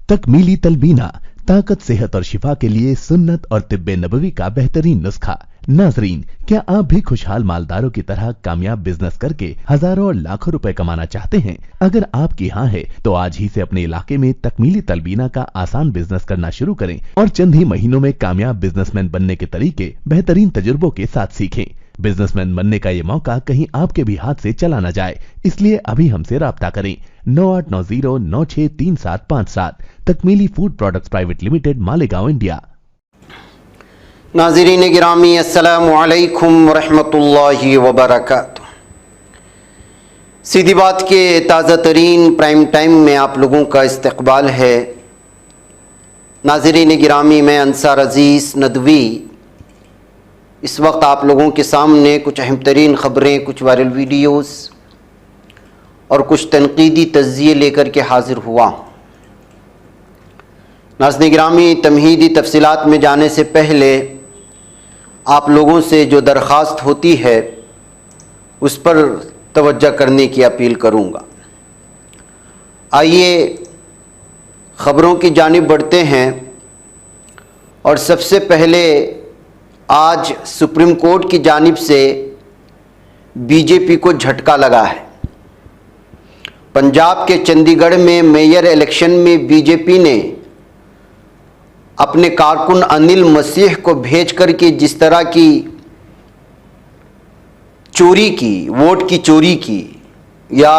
तकमीली तलबीना, ताकत, सेहत और शिफा के लिए सुन्नत और तिब्बे नबवी का बेहतरीन नुस्खा। नाजरीन, क्या आप भी खुशहाल मालदारों की तरह कामयाब बिजनेस करके हजारों और लाखों रुपए कमाना चाहते हैं? अगर आपकी हाँ है तो आज ही से अपने इलाके में तकमीली तलबीना का आसान बिजनेस करना शुरू करें और चंद ही महीनों में कामयाब बिजनेसमैन बनने के तरीके बेहतरीन तजुर्बों के साथ सीखें। बिजनेसमैन बनने का ये मौका कहीं आपके भी हाथ से चला न जाए, इसलिए अभी हमसे राब्ता करें 9890963757। Takmili food products private limited, Malegaon, India. नाज़रीन गिरामी, अस्सलामु अलैकुम वरहमतुल्लाहि वबरकातुह। सीधी बात के ताज़ा तरीन प्राइम टाइम में आप लोगों का इस्तकबाल है। नाज़रीन गिरामी, मैं अंसार अज़ीज़ नदवी इस वक्त आप लोगों के सामने कुछ अहम तरीन ख़बरें, कुछ वायरल वीडियोस और कुछ तनकीदी तज़्ज़िये लेकर के हाज़िर हुआ। नाज़रीन गिरामी, तमहीदी तफसीलात में जाने से पहले आप लोगों से जो दरख्वास्त होती है उस पर तवज्जो करने की अपील करूँगा। आइए ख़बरों की जानिब बढ़ते हैं। और सबसे पहले आज सुप्रीम कोर्ट की जानिब से बीजेपी को झटका लगा है। पंजाब के चंडीगढ़ में मेयर इलेक्शन में बीजेपी ने अपने कारकुन अनिल मसीह को भेज करके जिस तरह की चोरी की, वोट की चोरी की या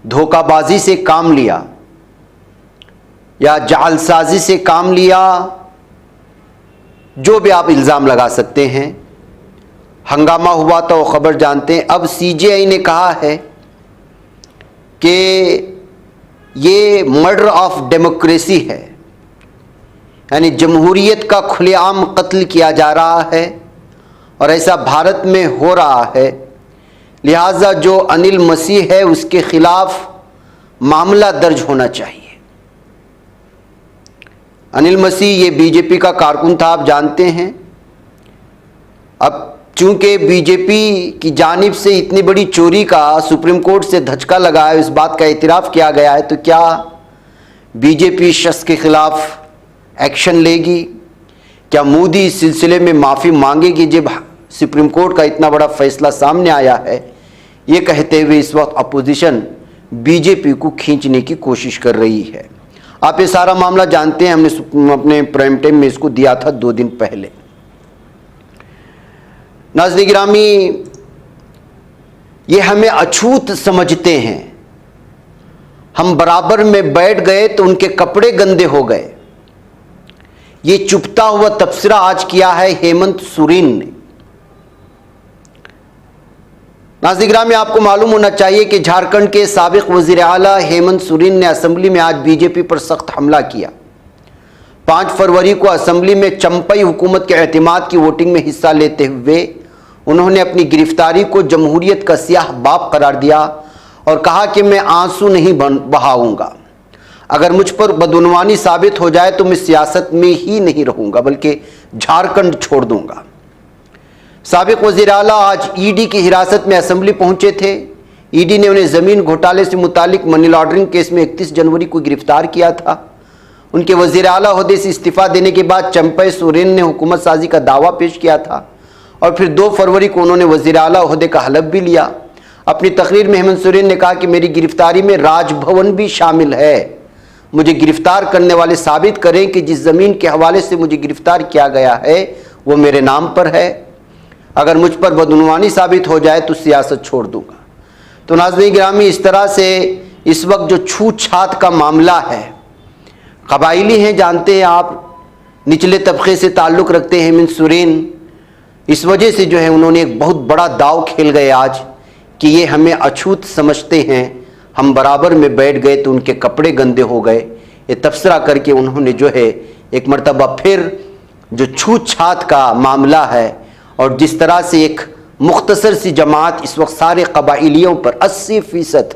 धोखाबाजी से काम लिया या जालसाजी से काम लिया, जो भी आप इल्ज़ाम लगा सकते हैं, हंगामा हुआ तो वो ख़बर जानते हैं। अब सीजीआई ने कहा है कि ये मर्डर ऑफ डेमोक्रेसी है, यानी जमहूरियत का खुलेआम कत्ल किया जा रहा है और ऐसा भारत में हो रहा है। लिहाजा जो अनिल मसीह है उसके खिलाफ मामला दर्ज होना चाहिए। अनिल मसीह ये बीजेपी का कारकुन था, आप जानते हैं। अब चूंकि बीजेपी की जानिब से इतनी बड़ी चोरी का सुप्रीम कोर्ट से धचका लगा है, इस बात का इतराफ़ किया गया है, तो क्या बीजेपी शख्स के खिलाफ एक्शन लेगी? क्या मोदी इस सिलसिले में माफ़ी मांगेगी जब सुप्रीम कोर्ट का इतना बड़ा फैसला सामने आया है? ये कहते हुए इस वक्त अपोजिशन बीजेपी को खींचने की कोशिश कर रही है। आप ये सारा मामला जानते हैं, हमने अपने प्राइम टाइम में इसको दिया था 2 दिन पहले। नाज़रीन गिरामी, ये हमें अछूत समझते हैं, हम बराबर में बैठ गए तो उनके कपड़े गंदे हो गए। ये चुपता हुआ तबसरा आज किया है हेमंत सोरेन ने। नाज़रीन गिरामी, आपको मालूम होना चाहिए कि झारखंड के साबिक वज़ीर आला हेमंत सोरेन ने असेंबली में आज बीजेपी पर सख्त हमला किया। 5 फरवरी को असेंबली में चंपई हुकूमत के एतमाद की वोटिंग में हिस्सा लेते हुए उन्होंने अपनी गिरफ्तारी को जमहूरियत का स्याह बाप करार दिया और कहा कि मैं आंसू नहीं बहाऊंगा। अगर मुझ पर बदउनवानी साबित हो जाए तो मैं सियासत में ही नहीं रहूंगा बल्कि झारखंड छोड़ दूंगा। साबिक वज़ीर आला आज ईडी की हिरासत में असेंबली पहुंचे थे। ईडी ने उन्हें ज़मीन घोटाले से मुतालिक मनी लॉन्ड्रिंग केस में 31 जनवरी को गिरफ्तार किया था। उनके वज़ीर आला ओहदे से इस्तीफ़ा देने के बाद चंपई सोरेन ने हुकूमत साजी का दावा पेश किया था और फिर 2 फरवरी को उन्होंने वज़ीर आला ओहदे का हलफ भी लिया। अपनी तकरीर में हेमंत सोरेन ने कहा कि मेरी गिरफ्तारी में राजभवन भी शामिल है। मुझे गिरफ्तार करने वाले साबित करें कि जिस ज़मीन के हवाले से मुझे गिरफ्तार किया गया है वो मेरे नाम पर है। अगर मुझ पर बदउनवानी साबित हो जाए तो सियासत छोड़ दूंगा। तो नाज़रीन गिरामी, इस तरह से इस वक्त जो छूत छात का मामला है, कबाइली हैं, जानते हैं आप, निचले तबके से ताल्लुक़ रखते हैं हेमंत सोरेन। इस वजह से जो है उन्होंने एक बहुत बड़ा दाव खेल गए आज कि ये हमें अछूत समझते हैं, हम बराबर में बैठ गए तो उनके कपड़े गंदे हो गए। ये तबसरा करके उन्होंने जो है एक मरतबा फिर जो छूत छात का मामला है और जिस तरह से एक मुख्तसर सी जमात इस वक्त सारे कबाइलियों पर 80%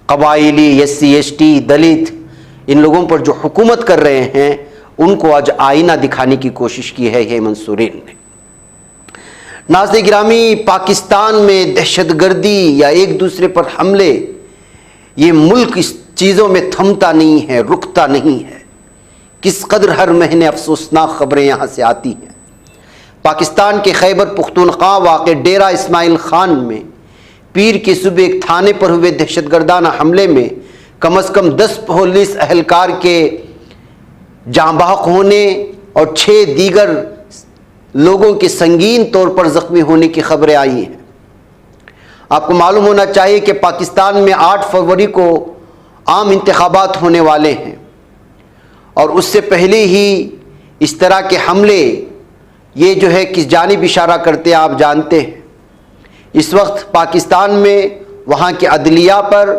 कबाइली, SC ST, दलित, इन लोगों पर जो हुकूमत कर रहे हैं उनको आज आईना दिखाने की कोशिश की है हेमंत सोरेन ने। नाज़रीन गिरामी, पाकिस्तान में दहशतगर्दी या एक दूसरे पर हमले, ये मुल्क इस चीज़ों में थमता नहीं है, रुकता नहीं है। किस कदर हर महीने अफसोसनाक खबरें यहाँ से आती हैं। पाकिस्तान के खैबर पुख्तूनख्वा वाक़े डेरा इस्माइल खान में पीर की सुबह एक थाने पर हुए दहशतगर्दाना हमले में कम से कम 10 पुलिस अहलकार के जाँ बहक होने और 6 दीगर लोगों के संगीन तौर पर ज़ख्मी होने की खबरें आई हैं। आपको मालूम होना चाहिए कि पाकिस्तान में 8 फरवरी को आम इंतखाबात होने वाले हैं और उससे पहले ही इस तरह के हमले ये जो है किस जानिब इशारा करते हैं आप जानते हैं। इस वक्त पाकिस्तान में वहाँ के अदलिया पर,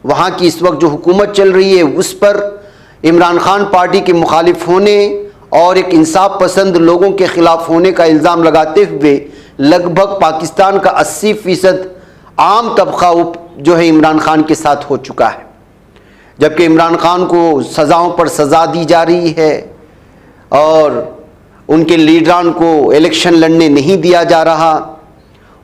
वहाँ की इस वक्त जो हुकूमत चल रही है उस पर इमरान खान पार्टी के मुखालिफ होने और एक इंसाफ पसंद लोगों के ख़िलाफ़ होने का इल्ज़ाम लगाते हुए लगभग पाकिस्तान का 80% आम तबका जो है इमरान खान के साथ हो चुका है, जबकि इमरान खान को सज़ाओं पर सज़ा दी जा रही है और उनके लीडरान को इलेक्शन लड़ने नहीं दिया जा रहा।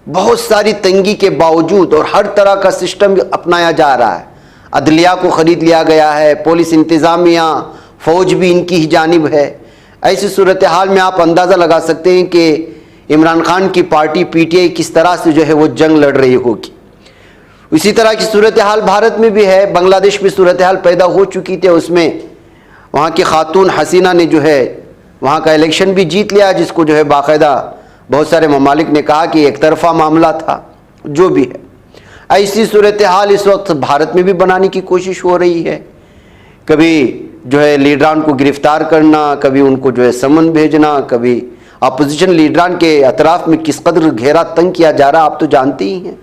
बहुत सारी तंगी के बावजूद और हर तरह का सिस्टम अपनाया जा रहा है। अदलिया को ख़रीद लिया गया है, पुलिस इंतज़ामिया फ़ौज भी इनकी ही जानिब है। ऐसी सूरत हाल में आप अंदाज़ा लगा सकते हैं कि इमरान खान की पार्टी PTI किस तरह से जो है वो जंग लड़ रही होगी। इसी तरह की सूरत हाल भारत में भी है। बांग्लादेश में सूरत हाल पैदा हो चुकी थी, उसमें वहाँ की खातून हसीना ने जो है वहाँ का इलेक्शन भी जीत लिया, जिसको जो है बाकायदा बहुत सारे ममालिक ने कहा कि एक तरफा मामला था। जो भी है, ऐसी सूरत हाल इस वक्त भारत में भी बनाने की कोशिश हो रही है। कभी जो है लीडरान को गिरफ्तार करना, कभी उनको जो है समन भेजना, कभी अपोजिशन लीडरान के अतराफ में किस कदर घेरा तंग किया जा रहा आप तो जानते ही हैं।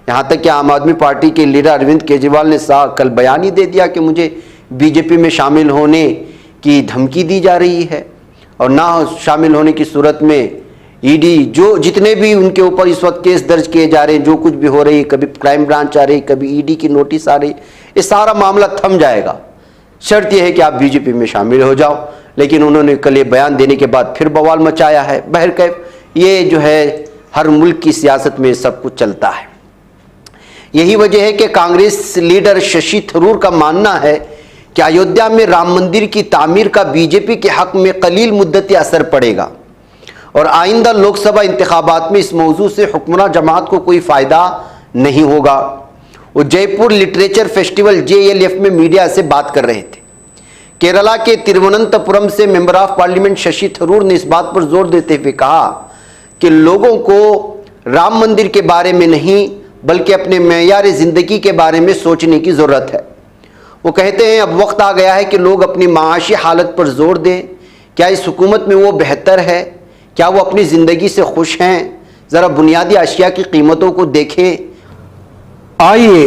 यहाँ तक कि आम आदमी पार्टी के लीडर अरविंद केजरीवाल ने कल बयान ही दे दिया कि मुझे BJP में शामिल होने की धमकी दी जा रही है और ना शामिल होने की सूरत में ED जो जितने भी उनके ऊपर इस वक्त केस दर्ज किए जा रहे हैं, जो कुछ भी हो रही है, कभी क्राइम ब्रांच आ रही, कभी ED की नोटिस आ रही, ये सारा मामला थम जाएगा। शर्त यह है कि आप BJP में शामिल हो जाओ। लेकिन उन्होंने कल ये बयान देने के बाद फिर बवाल मचाया है। बहरकैफ ये जो है हर मुल्क की सियासत में सब कुछ चलता है। यही वजह है कि कांग्रेस लीडर शशि थरूर का मानना है कि अयोध्या में राम मंदिर की तामीर का BJP के हक में कलील मुद्दती असर पड़ेगा और आइंदा लोकसभा इंतखाबात में इस मौजू से हुक्मरान जमात को कोई फ़ायदा नहीं होगा। वो जयपुर लिटरेचर फेस्टिवल JLF में मीडिया से बात कर रहे थे। केरला के तिरुवनंतपुरम से member of parliament Shashi Tharoor ने इस बात पर जोर देते हुए कहा कि लोगों को राम मंदिर के बारे में नहीं बल्कि अपने मेयार ज़िंदगी के बारे में सोचने की ज़रूरत है। वो कहते हैं अब वक्त आ गया है कि लोग अपनी माशी हालत पर जोर दें। क्या इस हुकूमत में वो बेहतर है? क्या वो अपनी ज़िंदगी से खुश हैं? ज़रा बुनियादी अशिया की कीमतों को देखें। आइए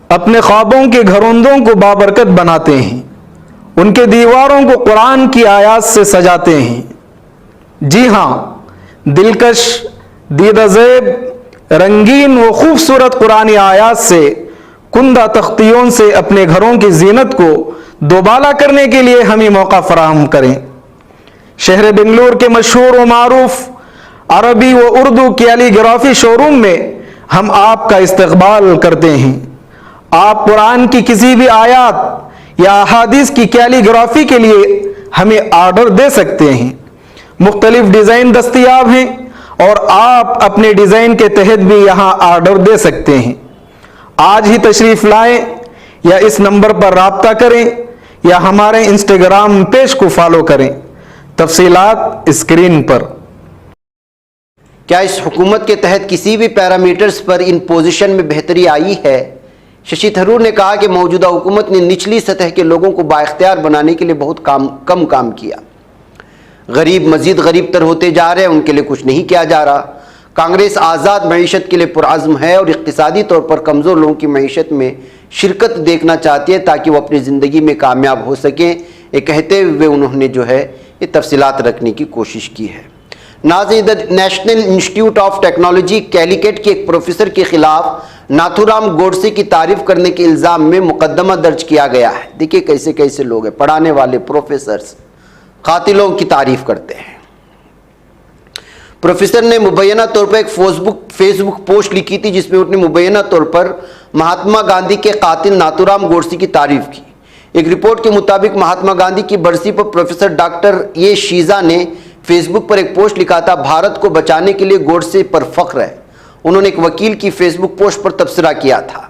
अपने ख्वाबों के घरौंदों को बाबरकत बनाते हैं, उनके दीवारों को कुरान की आयात से सजाते हैं। जी हाँ, दिलकश, दीदाज़ेब, रंगीन व खूबसूरत कुरानी आयात से कुंदा तख्तियों से अपने घरों की जीनत को दोबाला करने के लिए हमें मौका फराहम करें। शहर बेंगलुरु के मशहूर व मारूफ अरबी व उर्दू कैलीग्राफी शोरूम में हम आपका इस्तकबाल करते हैं। आप कुरान की किसी भी आयत या अहादीस की कैलीग्राफी के लिए हमें ऑर्डर दे सकते हैं। मुख्तलिफ डिज़ाइन दस्तयाब हैं और आप अपने डिज़ाइन के तहत भी यहाँ ऑर्डर दे सकते हैं। आज ही तशरीफ़ लाएं या इस नंबर पर राब्ता करें या हमारे इंस्टाग्राम पेज को फॉलो करें। तफसीलात स्क्रीन पर। क्या इस हुकूमत के तहत किसी भी पैरामीटर्स पर इन पोजीशन में बेहतरी आई है? शशि थरूर ने कहा कि मौजूदा हुकूमत ने निचली सतह के लोगों को बाइख्तियार बनाने के लिए बहुत कम काम किया। गरीब मजीद गरीब तर होते जा रहे हैं, उनके लिए कुछ नहीं किया जा रहा। कांग्रेस आज़ाद मईशत के लिए पुरअज़्म है और इक़्तिसादी तौर पर कमज़ोर लोगों की मईशत में शिरकत देखना चाहती है ताकि वो अपनी ज़िंदगी में कामयाब हो सकें। ये कहते हुए उन्होंने जो है ये तफसीलात रखने की कोशिश की है। नाज़रीन, national institute of technology Calicut के एक प्रोफेसर के खिलाफ नाथुराम गोडसे की तारीफ करने के इल्ज़ाम में मुकदमा दर्ज किया गया है। देखिए कैसे कैसे लोग हैं, पढ़ाने वाले प्रोफेसर्स कातिलों की तारीफ करते हैं। प्रोफेसर ने मुबैना तौर पर एक फेसबुक पोस्ट लिखी थी जिसमें उसने मुबैना तौर पर महात्मा गांधी के कातिल नाथूराम गोडसे की तारीफ की। एक रिपोर्ट के मुताबिक महात्मा गांधी की बरसी पर प्रोफेसर डॉक्टर ए शीजा ने फेसबुक पर एक पोस्ट लिखा था, भारत को बचाने के लिए गोडसे पर फख्र है। उन्होंने एक वकील की फेसबुक पोस्ट पर तबसरा किया था।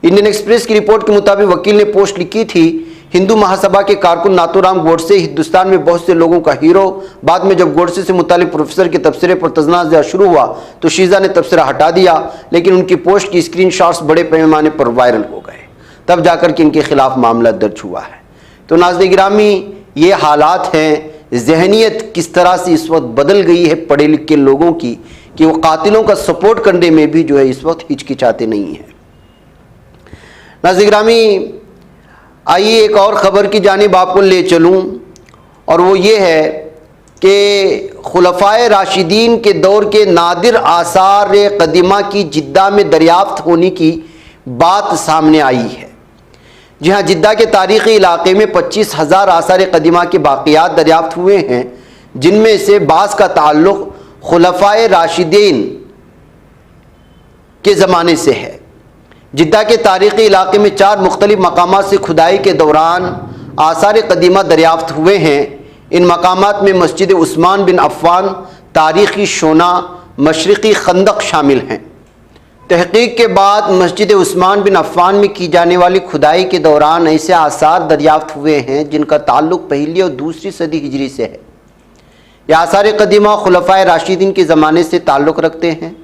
इंडियन एक्सप्रेस की रिपोर्ट के मुताबिक वकील ने पोस्ट लिखी थी, हिंदू महासभा के कारकुन नाथूराम गोडसे हिंदुस्तान में बहुत से लोगों का हीरो। बाद में जब गोडसे से मुतालिक प्रोफेसर के तबसरे पर तनाज़ा शुरू हुआ तो शीजा ने तबसरा हटा दिया, लेकिन उनकी पोस्ट की स्क्रीनशॉट्स बड़े पैमाने पर वायरल हो गए, तब जाकर के इनके खिलाफ मामला दर्ज हुआ है। तो नाज़रीन गिरामी, ये हालात हैं, जहनियत किस तरह से इस वक्त बदल गई है पढ़े लिखे लोगों की कि वो कातिलों का सपोर्ट करने में भी जो है इस वक्त हिचकिचाते नहीं हैं। नाज़रीन गिरामी, आइए एक और ख़बर की जानिब आपको ले चलूँ, और वो ये है कि खुलफाए राशिदीन के दौर के नादिर आसार कदीमा की जिद्दा में दरियाफ्त होने की बात सामने आई है। जी हाँ, जिद्दा के तारीख़ी इलाके में 25,000 आसार कदीमा के बाक़ियात दरियाफ्त हुए हैं, जिनमें से बाज़ का ताल्लुक़ खुलफाए राशिदीन के ज़माने से है। जिद्दा के तारीख़ी इलाके में 4 मुख्तलिफ मकामात से खुदाई के दौरान आसार कदीमा दरियाफ्त हुए हैं। इन मकामात में मस्जिद उस्मान बिन अफ़्फ़ान, तारीख़ी शोना, मशरिक़ी खंदक शामिल हैं। तहक़ीक़ के बाद मस्जिद उस्मान बिन अफ़्फ़ान में की जाने वाली खुदाई के दौरान ऐसे आसार दरियाफ्त हुए हैं जिनका ताल्लुक़ पहली और दूसरी सदी हिजरी से है। यह आसार कदीमा खुलफाए राशिदीन के ज़माने से ताल्लुक़ रखते हैं।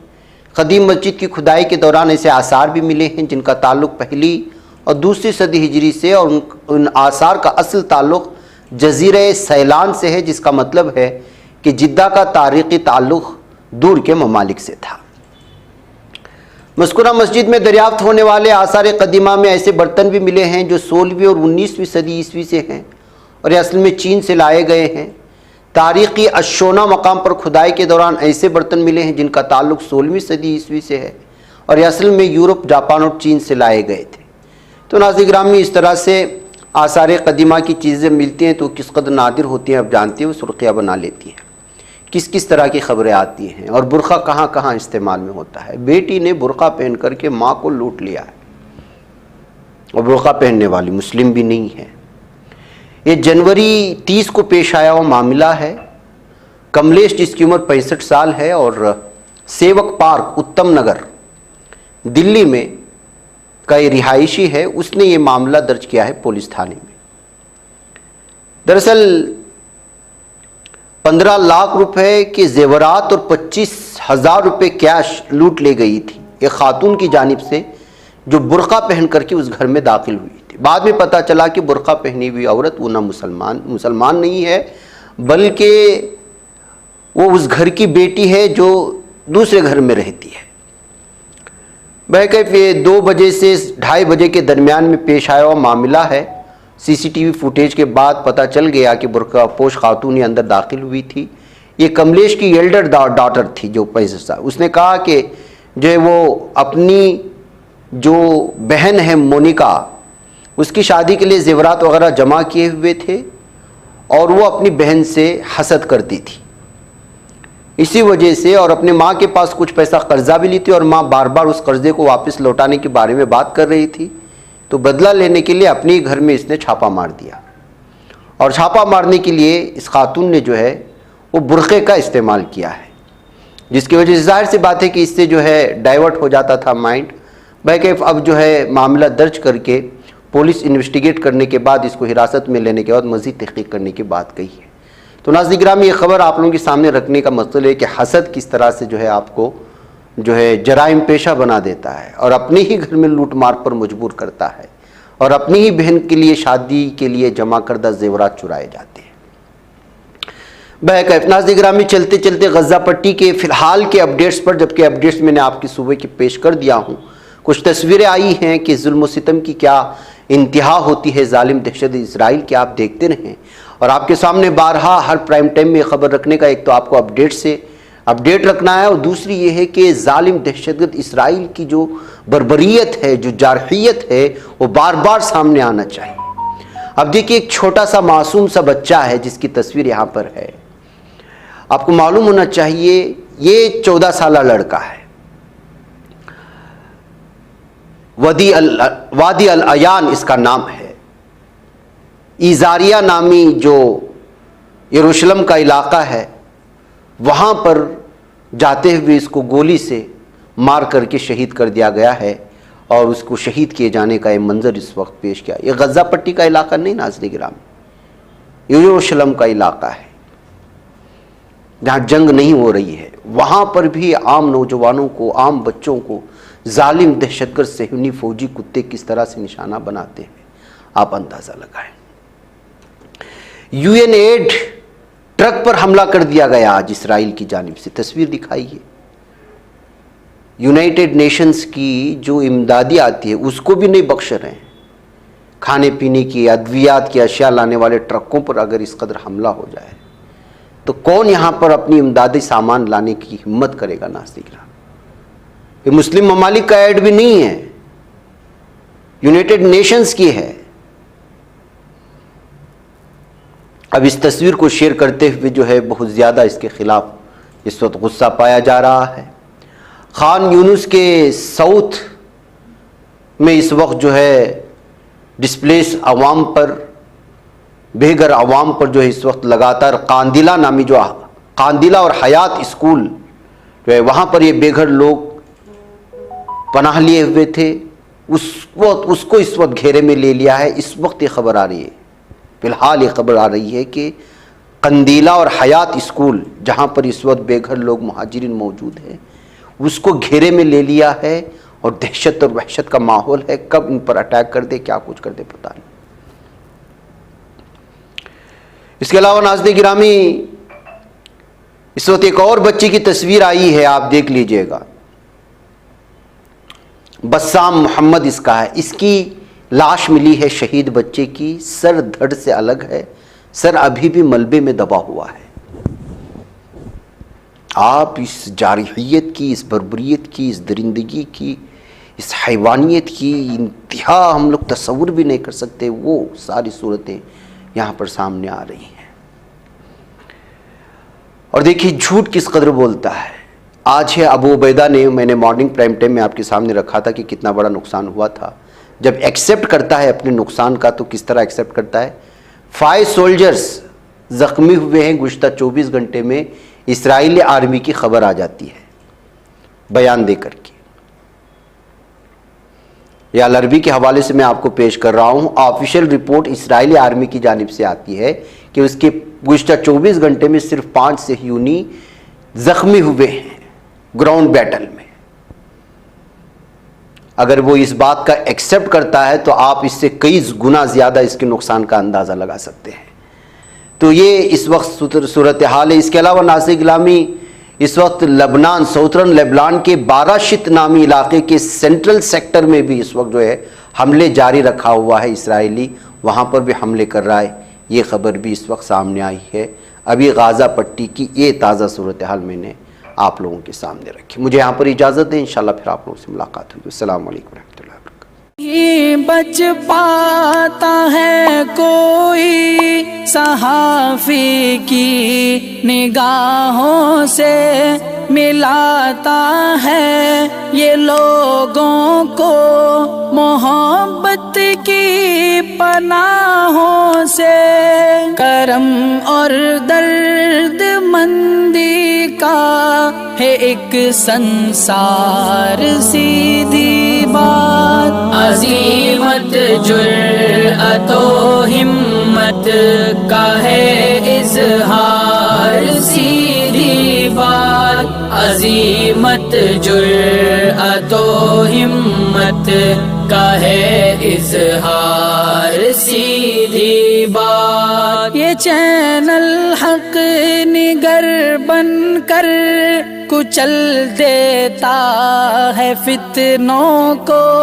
कदीम मस्जिद की खुदाई के दौरान ऐसे आसार भी मिले हैं जिनका ताल्लुक़ पहली और दूसरी सदी हिजरी से, और उन आसार का असल ताल्लुक़ जज़ीरे सैलान से है, जिसका मतलब है कि जिद्दा का तारीख़ी ताल्लुक़ दूर के ममालिक से था। मज़कूरा मस्जिद में दरियाफ्त होने वाले आसार कदीमा में ऐसे बर्तन भी मिले हैं जो 16वीं और 19वीं सदी ईस्वी से हैं और ये असल में चीन से लाए गए हैं। तारीख़ी अशोना मकाम पर खुदाई के दौरान ऐसे बर्तन मिले हैं जिनका ताल्लुक़ 16वीं सदी ईस्वी से है और ये असल में यूरोप, जापान और चीन से लाए गए थे। तो नाज़रीन गिरामी, इस तरह से आसार कदीमा की चीज़ें मिलती हैं तो किस कदर नादिर होती हैं, आप जानते हो, सुर्खियाँ बना लेती हैं। किस किस तरह की खबरें आती हैं और बुरखा कहाँ कहाँ इस्तेमाल में होता है। बेटी ने बुरखा पहन करके माँ को लूट लिया है और बुरखा पहनने वाली मुस्लिम भी नहीं है। ये जनवरी 30 को पेश आया हुआ मामला है। कमलेश, जिसकी उम्र 65 साल है और सेवक पार्क, उत्तम नगर, दिल्ली में का ये रिहायशी है, उसने ये मामला दर्ज किया है पुलिस थाने में। दरअसल 15 लाख रुपए के जेवरात और 25,000 रुपये कैश लूट ले गई थी एक खातून की जानिब से जो बुर्का पहन करके उस घर में दाखिल हुई थी। बाद में पता चला कि बुर्का पहनी हुई औरत वो ना मुसलमान नहीं है, बल्कि वो उस घर की बेटी है जो दूसरे घर में रहती है। बहरकैफ ये 2 बजे से 2:30 बजे के दरमियान में पेश आया हुआ मामला है। सीसीटीवी फुटेज के बाद पता चल गया कि बुर्का पोश खातून ये अंदर दाखिल हुई थी। ये कमलेश की एल्डर डॉटर थी जो 65 साल। उसने कहा कि जो है वो अपनी जो बहन है मोनिका, उसकी शादी के लिए जेवरात वगैरह जमा किए हुए थे और वो अपनी बहन से हसद करती थी इसी वजह से, और अपने माँ के पास कुछ पैसा कर्जा भी ली थी और माँ बार बार उस कर्जे को वापस लौटाने के बारे में बात कर रही थी। तो बदला लेने के लिए अपने ही घर में इसने छापा मार दिया और छापा मारने के लिए इस खातून ने जो है वो बुर्क़े का इस्तेमाल किया है, जिसकी वजह से जाहिर सी बात है कि इससे जो है डाइवर्ट हो जाता था माइंड। बहरकैफ अब जो है मामला दर्ज करके पुलिस इन्वेस्टिगेट करने के बाद इसको हिरासत में लेने के बाद मज़ीद तहक़ीक़ करने की बात कही है। तो नाज़रीन गिरामी, ये ख़बर आप लोगों के सामने रखने का मकसद है कि हसद किस तरह से जो है आपको जो है जराइम पेशा बना देता है और अपने ही घर में लूट मार पर मजबूर करता है और अपनी ही बहन के लिए शादी के लिए जमा करदा जेवरात चुराए जाते हैं। बहरकैफ नाज़रीन गिरामी, चलते चलते गज़ा पट्टी के फ़िलहाल के अपडेट्स पर, जबकि अपडेट्स मैंने आपकी सुबह की पेश कर दिया हूँ, कुछ तस्वीरें आई हैं कि जुल्म सितम की क्या इंतहा होती है जालिम दहशत इसराइल की। आप देखते रहें और आपके सामने बारहा हर प्राइम टाइम में खबर रखने का एक तो आपको अपडेट रखना है और दूसरी ये है कि जालिम दहशतगर्द इसराइल की जो बर्बरियत है, जो जारहियत है, वो बार बार सामने आना चाहिए। अब देखिए, एक छोटा सा मासूम सा बच्चा है जिसकी तस्वीर यहाँ पर है। आपको मालूम होना चाहिए ये 14 साल लड़का है। वादी अल अयान इसका नाम है। इजारिया नामी जो यरूशलेम का इलाका है, वहाँ पर जाते हुए इसको गोली से मार करके शहीद कर दिया गया है और उसको शहीद किए जाने का ये मंजर इस वक्त पेश किया। ये गज़ा पट्टी का इलाका नहीं नाज़रीन गिरामी, यरूशलेम का इलाका है जहाँ जंग नहीं हो रही है। वहाँ पर भी आम नौजवानों को, आम बच्चों को जालिम दहशतगर्द सेहूनी फौजी कुत्ते किस तरह से निशाना बनाते हैं, आप अंदाज़ा लगाएं। यूएनएड ट्रक पर हमला कर दिया गया आज इसराइल की जानिब से, तस्वीर दिखाई है। यूनाइटेड नेशंस की जो इमदादी आती है उसको भी नहीं बख्श रहे हैं। खाने पीने की, अद्वियात की अशिया लाने वाले ट्रकों पर अगर इस कदर हमला हो जाए तो कौन यहाँ पर अपनी इमदादी सामान लाने की हिम्मत करेगा नाज़रीन। ये मुस्लिम ममालिक का ऐड भी नहीं है, यूनाइटेड नेशंस की है। अब इस तस्वीर को शेयर करते हुए जो है बहुत ज़्यादा इसके खिलाफ इस वक्त गुस्सा पाया जा रहा है। खान यूनुस के साउथ में इस वक्त जो है डिस्प्लेस अवाम पर, बेघर अवाम पर जो है इस वक्त लगातार कांदिला नामी जो कांदिला और हयात स्कूल जो है वहाँ पर ये बेघर लोग पनाह लिए हुए थे, उसको इस वक्त घेरे में ले लिया है। इस वक्त ये खबर आ रही है, फिलहाल ये खबर आ रही है कि कंदीला और हयात स्कूल जहाँ पर इस वक्त बेघर लोग मुहाजिरिन मौजूद हैं उसको घेरे में ले लिया है और दहशत और वहशत का माहौल है। कब इन पर अटैक कर दे, क्या कुछ कर दे, पता नहीं। इसके अलावा नाज़रीन गिरामी, इस वक्त एक और बच्चे की तस्वीर आई है, आप देख लीजिएगा। बस्साम मोहम्मद इसका है, इसकी लाश मिली है शहीद बच्चे की, सर धड़ से अलग है, सर अभी भी मलबे में दबा हुआ है। आप इस जारहियत की, इस बर्बरियत की, इस दरिंदगी की, इस हैवानियत की इंतहा हम लोग तस्वुर भी नहीं कर सकते। वो सारी सूरतें यहाँ पर सामने आ रही हैं। और देखिए झूठ किस कदर बोलता है। आज है अबू उबैदा ने, मैंने मॉर्निंग प्राइम टाइम में आपके सामने रखा था कि कितना बड़ा नुकसान हुआ था। जब एक्सेप्ट करता है अपने नुकसान का तो किस तरह एक्सेप्ट करता है। 5 सोल्जर्स जख्मी हुए हैं गुज़श्ता 24 घंटे में, इस्राइली आर्मी की खबर आ जाती है बयान दे करके। यह अल अरबी के हवाले से मैं आपको पेश कर रहा हूं। ऑफिशियल रिपोर्ट इस्राइली आर्मी की जानिब से आती है कि उसके गुज़श्ता 24 घंटे में सिर्फ 5 सेहूनी जख्मी हुए हैं ग्राउंड बैटल में। अगर वो इस बात का एक्सेप्ट करता है तो आप इससे कई गुना ज़्यादा इसके नुकसान का अंदाज़ा लगा सकते हैं। तो ये इस वक्त सूरत हाल है। इसके अलावा नाज़रीन गिरामी, इस वक्त लबनान, साउथर्न लेबनान के बाराशित नामी इलाके के सेंट्रल सेक्टर में भी इस वक्त जो है हमले जारी रखा हुआ है इसराइली, वहाँ पर भी हमले कर रहा है। ये खबर भी इस वक्त सामने आई है। अभी गाज़ा पट्टी की ये ताज़ा सूरत हाल मैंने आप लोगों के सामने रखी। मुझे यहाँ पर इजाज़त दें, इंशाल्लाह फिर आप लोगों से मुलाकात होगी। अस्सलाम वालेकुम रहमतुल्लाहि व बरकातुहू। ये बच पाता है कोई सहाफ़ी की निगाहों से, मिलाता है ये लोगों को मोहब्बत की पनाहों से। करम और दर्द मंदी का है एक संसार, सीधी बात। अज़ीमत जुर्अतो हिम्मत का है इज़हार, सीधी बात। अज़ीमत जुर्अतो हिम्मत का है इज़हार, सीधी बात। ये चैनल हक निगर बनकर कुचल देता है फितनों को।